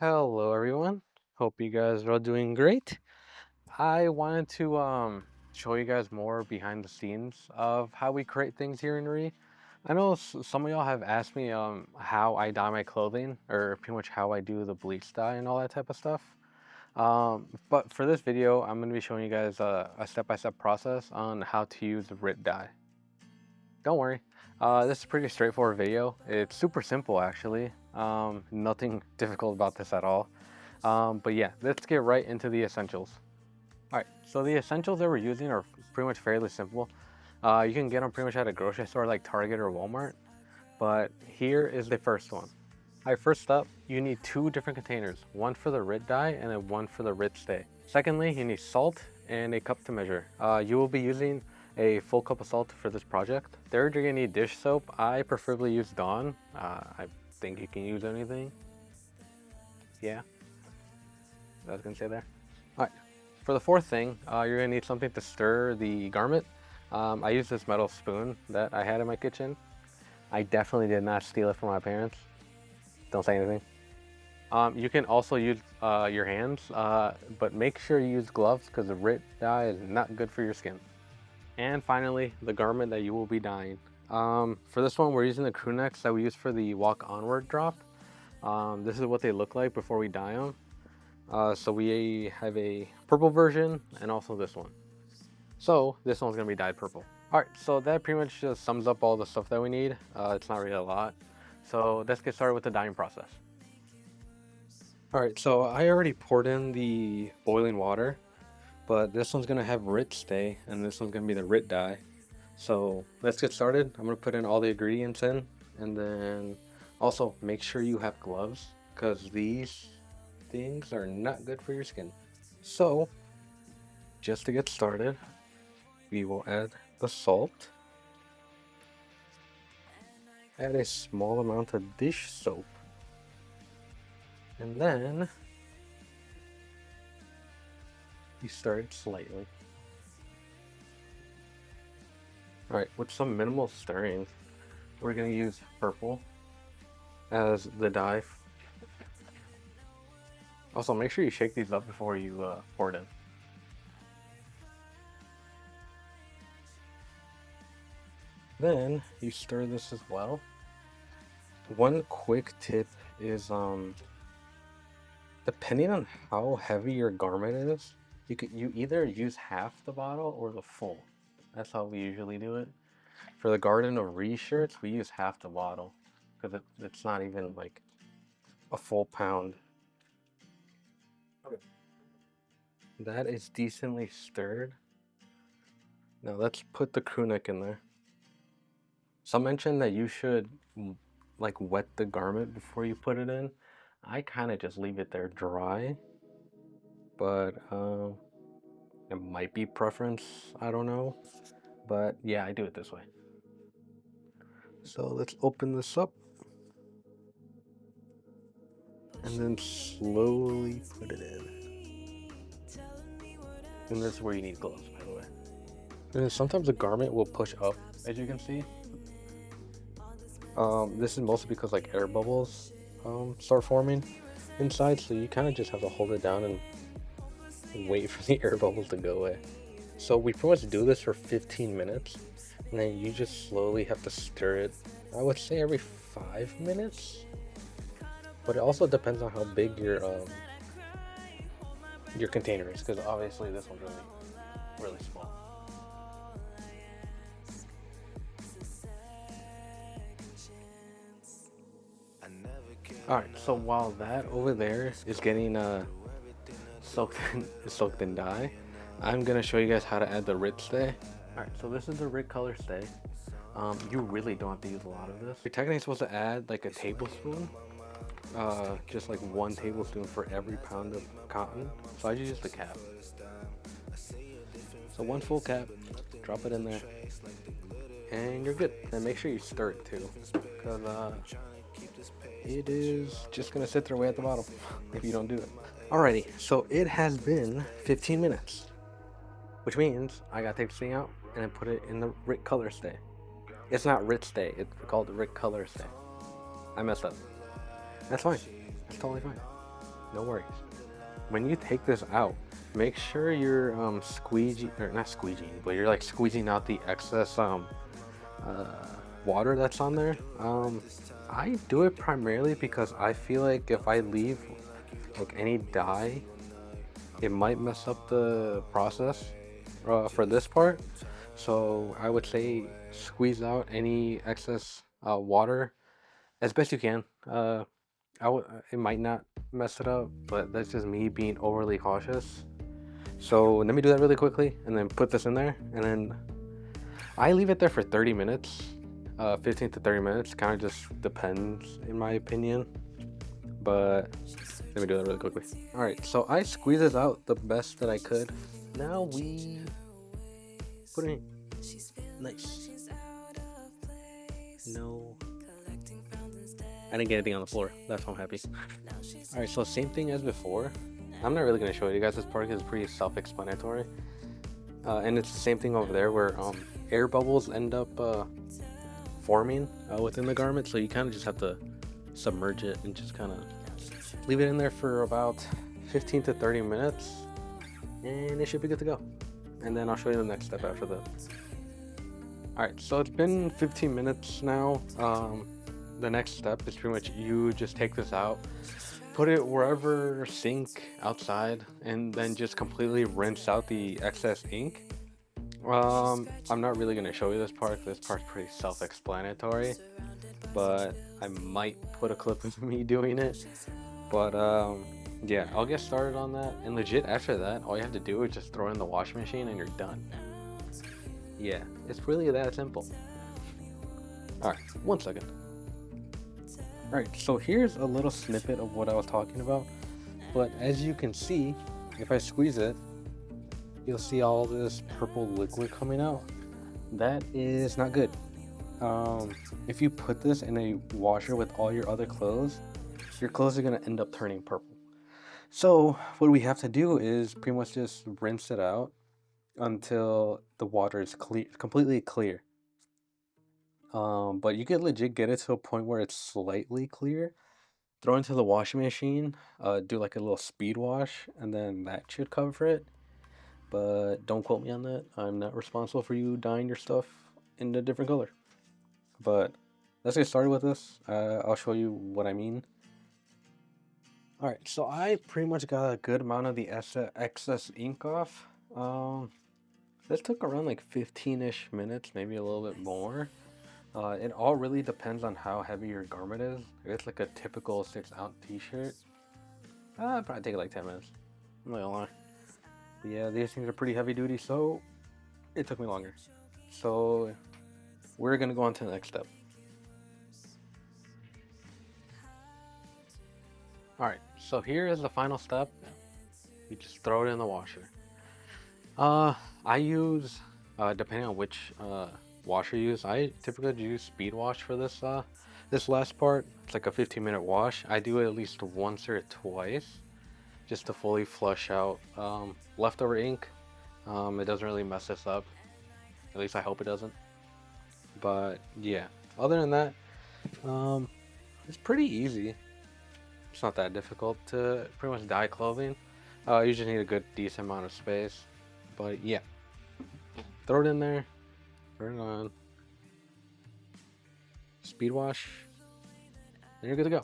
Hello everyone. Hope you guys are all doing great. I wanted to show you guys more behind the scenes of how we create things here in Re. I know some of y'all have asked me how I dye my clothing or pretty much how I do the bleach dye and all that type of stuff. But for this video, I'm going to be showing you guys a step-by-step process on how to use Rit dye. Don't worry, this is a pretty straightforward video. It's super simple actually. Nothing difficult about this at all. But yeah, let's get right into the essentials. All right, so the essentials that we're using are pretty much fairly simple. You can get them pretty much at a grocery store like Target or Walmart. But here is the first one. All right, first up, you need two different containers, one for the Rit dye and then one for the Rit stay. Secondly, you need salt and a cup to measure. You will be using a full cup of salt for this project. Third, you're gonna need dish soap. I preferably use Dawn. I think you can use anything. Yeah, I was gonna say there. All right, for the fourth thing, you're gonna need something to stir the garment. I use this metal spoon that I had in my kitchen. I definitely did not steal it from my parents. Don't say anything. You can also use your hands, but make sure you use gloves because the Rit dye is not good for your skin. And finally, the garment that you will be dyeing. For this one, we're using the crew necks that we use for the walk onward drop. This is what they look like before we dye them. So we have a purple version and also this one. So this one's gonna be dyed purple. All right, so that pretty much just sums up all the stuff that we need. It's not really a lot. So let's get started with the dyeing process. All right, so I already poured in the boiling water, but this one's gonna have Rit stay and this one's gonna be the Rit dye. So let's get started. I'm gonna put in all the ingredients in, and then also make sure you have gloves because these things are not good for your skin. So just to get started, we will add the salt, add a small amount of dish soap, and then you stir it slightly. All right, with some minimal stirring, we're gonna use purple as the dye. Also, make sure you shake these up before you pour it in. Then you stir this as well. One quick tip is depending on how heavy your garment is, you either use half the bottle or the full. That's how we usually do it. For the Garden of Re shirts, we use half the bottle because it's not even like a full pound. That is decently stirred. Now let's put the crew neck in there. Some mentioned that you should like wet the garment before you put it in. I kind of just leave it there dry, but it might be preference, I don't know. But yeah, I do it this way. So let's open this up and then slowly put it in. And this is where you need gloves, by the way. And sometimes the garment will push up, as you can see. This is mostly because like air bubbles start forming inside, so you kind of just have to hold it down and wait for the air bubbles to go away. So we pretty much do this for 15 minutes, and then you just slowly have to stir it. I would say every 5 minutes, but it also depends on how big your container is, because obviously this one's really small. Alright, so while that over there is getting soaked in dye, I'm gonna show you guys how to add the Rit stay. Alright, so this is the Rit color stay. You really don't have to use a lot of this. You're technically supposed to add like a tablespoon, just like 1 tablespoon for every pound of cotton. So I just use the cap. So 1 full cap, drop it in there, and you're good. And make sure you stir it too, because it is just gonna sit there way at the bottom if you don't do it. Alrighty, so it has been 15 minutes, which means I gotta take this thing out and then put it in the Rit color stay. It's not Rit stay, it's called the Rit color stay. I messed up. That's fine, that's totally fine. no worries. When you take this out, make sure you're squeegee or not squeegeeing, but you're like squeezing out the excess uh, water that's on there. I do it primarily because I feel like if I leave like any dye, it might mess up the process for this part. So I would say squeeze out any excess water as best you can. It might not mess it up, but that's just me being overly cautious. So let me do that really quickly and then put this in there, and then I leave it there for 30 minutes, 15 to 30 minutes, kind of just depends in my opinion, but let me do that really quickly. All right, so I squeezed this out the best that I could. Now we put it in. Nice. No, I didn't get anything on the floor. That's why I'm happy. All right, so same thing as before. I'm not really gonna show you guys this part because it's pretty self-explanatory. And it's the same thing over there where air bubbles end up forming within the garment. So you kind of just have to submerge it and just kind of leave it in there for about 15 to 30 minutes. And it should be good to go. And then I'll show you the next step after that. All right, so it's been 15 minutes now. The next step is pretty much you just take this out, put it wherever sink outside, and then just completely rinse out the excess ink. I'm not really gonna show you this part. This part's pretty self-explanatory, but I might put a clip of me doing it. But yeah, I'll get started on that. And legit, after that, all you have to do is just throw it in the washing machine and you're done. Yeah, it's really that simple. All right, 1 second. All right, so here's a little snippet of what I was talking about. But as you can see, if I squeeze it, you'll see all this purple liquid coming out. That is not good. If you put this in a washer with all your other clothes, your clothes are gonna end up turning purple. So what we have to do is pretty much just rinse it out until the water is clear, completely clear. But you can legit get it to a point where it's slightly clear. Throw into the washing machine, do like a little speed wash, and then that should cover it. But don't quote me on that. I'm not responsible for you dyeing your stuff in a different color. But let's get started with this. I'll show you what I mean. All right, so I pretty much got a good amount of the excess ink off. This took around like 15-ish minutes, maybe a little bit more. It all really depends on how heavy your garment is. If it's like a typical 6-ounce t-shirt, I'd probably take like 10 minutes. I'm not gonna lie. But yeah, these things are pretty heavy duty, so it took me longer. So we're gonna go on to the next step. All right, so here is the final step. You just throw it in the washer. I use, depending on which washer you use, I typically use speed wash for this this last part. It's like a 15-minute wash. I do it at least once or twice just to fully flush out leftover ink. It doesn't really mess this up, at least I hope it doesn't. But yeah, other than that, it's pretty easy. It's not that difficult to pretty much dye clothing. You just need a good decent amount of space. But yeah, throw it in there, turn it on, speed wash, and you're good to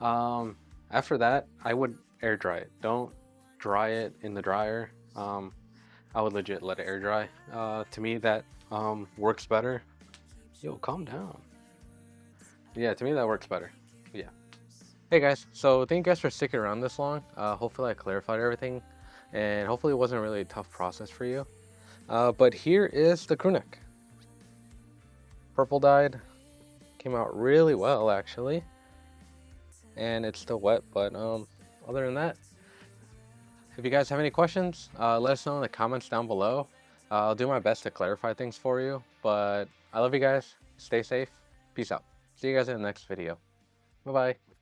go. After that, I would air dry it. Don't dry it in the dryer. I would legit let it air dry. To me, that works better. Yo, calm down. Yeah, to me that works better. Yeah. Hey guys, so thank you guys for sticking around this long. Hopefully I clarified everything, and hopefully it wasn't really a tough process for you. But here is the crew neck. Purple dyed. Came out really well actually. And it's still wet, but other than that, if you guys have any questions, let us know in the comments down below. I'll do my best to clarify things for you, but I love you guys. Stay safe. Peace out. See you guys in the next video. Bye-bye.